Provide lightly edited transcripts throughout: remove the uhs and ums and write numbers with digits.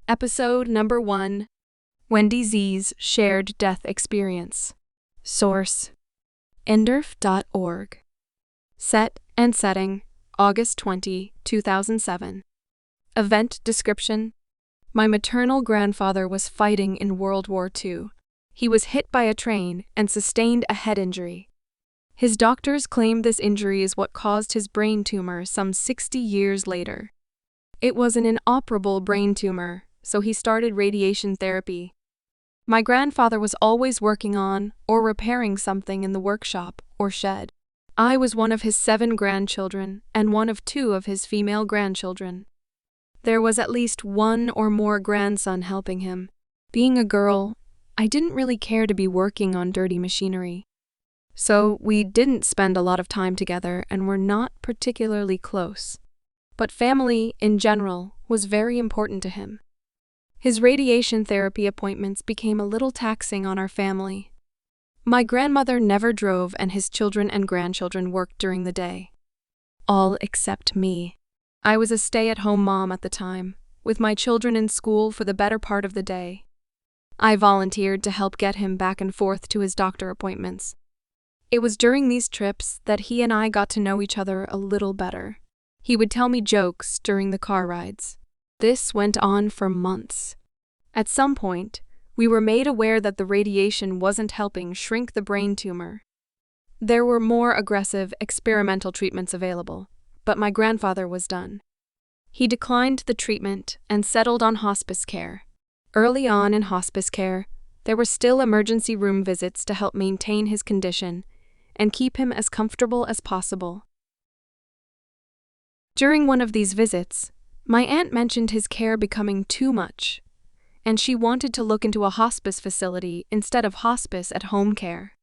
Episode number 1, Wendy Z's Shared Death Experience. Source: nderf.org. Set and setting: August 20, 2007. Event description: my maternal grandfather was fighting in World War II. He was hit by a train and sustained a head injury. His doctors claimed this injury is what caused his brain tumor some 60 years later. It was an inoperable brain tumor, so he started radiation therapy. My grandfather was always working on or repairing something in the workshop or shed. I was one of his 7 grandchildren and one of 2 of his female grandchildren. There was at least one or more grandson helping him. Being a girl, I didn't really care to be working on dirty machinery. So we didn't spend a lot of time together and were not particularly close. But family, in general, was very important to him. His radiation therapy appointments became a little taxing on our family. My grandmother never drove and his children and grandchildren worked during the day. All except me. I was a stay-at-home mom at the time, with my children in school for the better part of the day. I volunteered to help get him back and forth to his doctor appointments. It was during these trips that he and I got to know each other a little better. He would tell me jokes during the car rides. This went on for months. At some point, we were made aware that the radiation wasn't helping shrink the brain tumor. There were more aggressive, experimental treatments available, but my grandfather was done. He declined the treatment and settled on hospice care. Early on in hospice care, there were still emergency room visits to help maintain his condition and keep him as comfortable as possible. During one of these visits, my aunt mentioned his care becoming too much, and she wanted to look into a hospice facility instead of hospice at home care.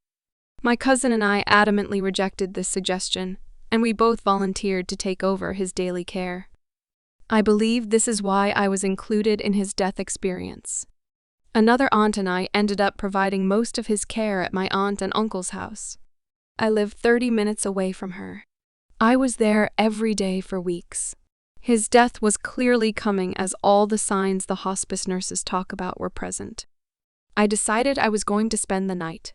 My cousin and I adamantly rejected this suggestion, and we both volunteered to take over his daily care. I believe this is why I was included in his death experience. Another aunt and I ended up providing most of his care at my aunt and uncle's house. I lived 30 minutes away from her. I was there every day for weeks. His death was clearly coming as all the signs the hospice nurses talk about were present. I decided I was going to spend the night.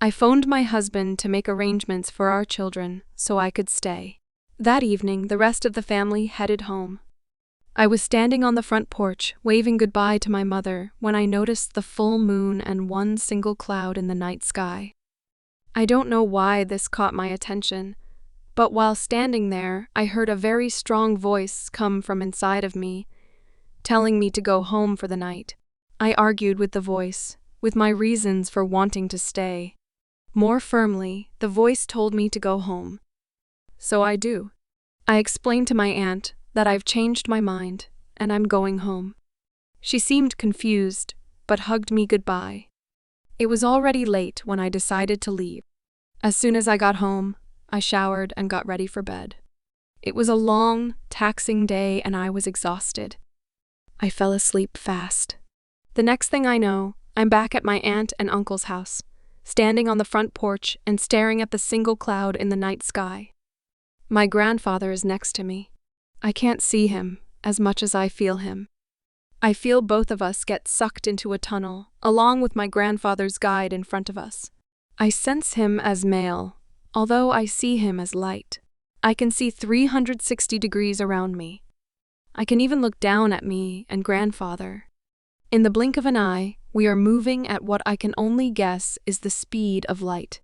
I phoned my husband to make arrangements for our children so I could stay. That evening, the rest of the family headed home. I was standing on the front porch, waving goodbye to my mother, when I noticed the full moon and one single cloud in the night sky. I don't know why this caught my attention, but while standing there, I heard a very strong voice come from inside of me, telling me to go home for the night. I argued with the voice, with my reasons for wanting to stay. More firmly, the voice told me to go home. So I do. I explained to my aunt that I've changed my mind, and I'm going home. She seemed confused, but hugged me goodbye. It was already late when I decided to leave. As soon as I got home, I showered and got ready for bed. It was a long, taxing day and I was exhausted. I fell asleep fast. The next thing I know, I'm back at my aunt and uncle's house, standing on the front porch and staring at the single cloud in the night sky. My grandfather is next to me. I can't see him as much as I feel him. I feel both of us get sucked into a tunnel, along with my grandfather's guide in front of us. I sense him as male, although I see him as light. I can see 360 degrees around me. I can even look down at me and grandfather. In the blink of an eye, we are moving at what I can only guess is the speed of light.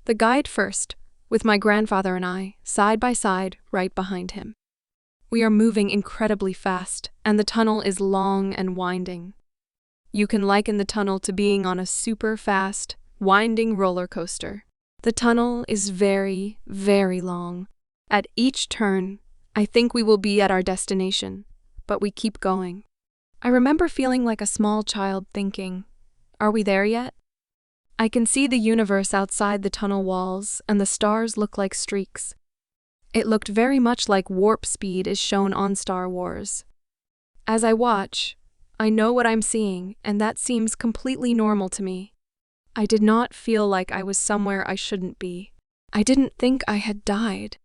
The guide first, with my grandfather and I, side by side, right behind him. We are moving incredibly fast, and the tunnel is long and winding. You can liken the tunnel to being on a super fast, winding roller coaster. The tunnel is very, very long. At each turn, I think we will be at our destination, but we keep going. I remember feeling like a small child thinking, are we there yet? I can see the universe outside the tunnel walls, and the stars look like streaks. It looked very much like warp speed is shown on Star Wars. As I watch, I know what I'm seeing, and that seems completely normal to me. I did not feel like I was somewhere I shouldn't be. I didn't think I had died.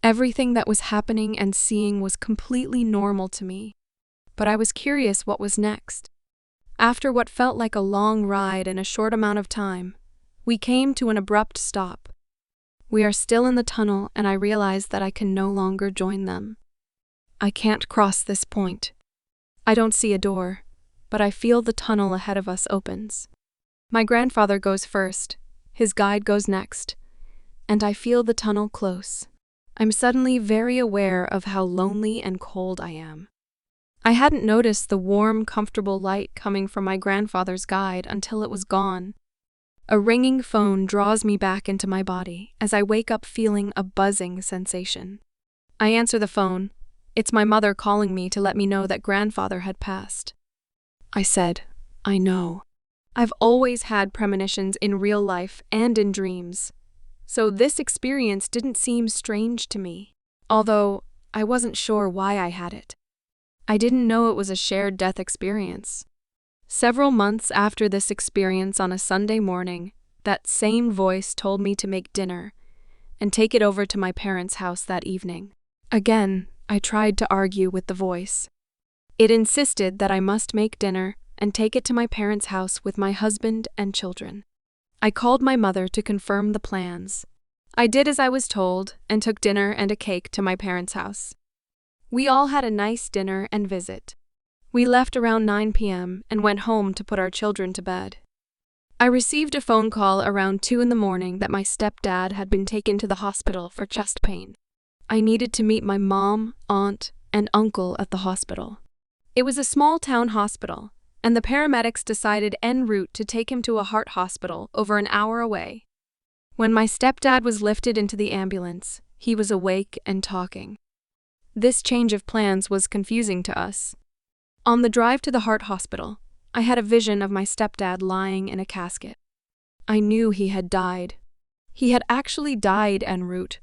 Everything that was happening and seeing was completely normal to me. but I was curious what was next. After what felt like a long ride in a short amount of time, we came to an abrupt stop. We are still in the tunnel, and I realize that I can no longer join them. I can't cross this point. I don't see a door, but I feel the tunnel ahead of us opens. My grandfather goes first, his guide goes next, and I feel the tunnel close. I'm suddenly very aware of how lonely and cold I am. I hadn't noticed the warm, comfortable light coming from my grandfather's guide until it was gone. A ringing phone draws me back into my body as I wake up feeling a buzzing sensation. I answer the phone. It's my mother calling me to let me know that grandfather had passed. I said, I know. I've always had premonitions in real life and in dreams, so this experience didn't seem strange to me, although I wasn't sure why I had it. I didn't know it was a shared death experience. Several months after this experience on a Sunday morning, that same voice told me to make dinner and take it over to my parents' house that evening. Again, I tried to argue with the voice. It insisted that I must make dinner and take it to my parents' house with my husband and children. I called my mother to confirm the plans. I did as I was told and took dinner and a cake to my parents' house. We all had a nice dinner and visit. We left around 9 p.m. and went home to put our children to bed. I received a phone call around 2 in the morning that my stepdad had been taken to the hospital for chest pain. I needed to meet my mom, aunt, and uncle at the hospital. It was a small town hospital, and the paramedics decided en route to take him to a heart hospital over an hour away. When my stepdad was lifted into the ambulance, he was awake and talking. This change of plans was confusing to us. On the drive to the heart hospital, I had a vision of my stepdad lying in a casket. I knew he had died. He had actually died en route,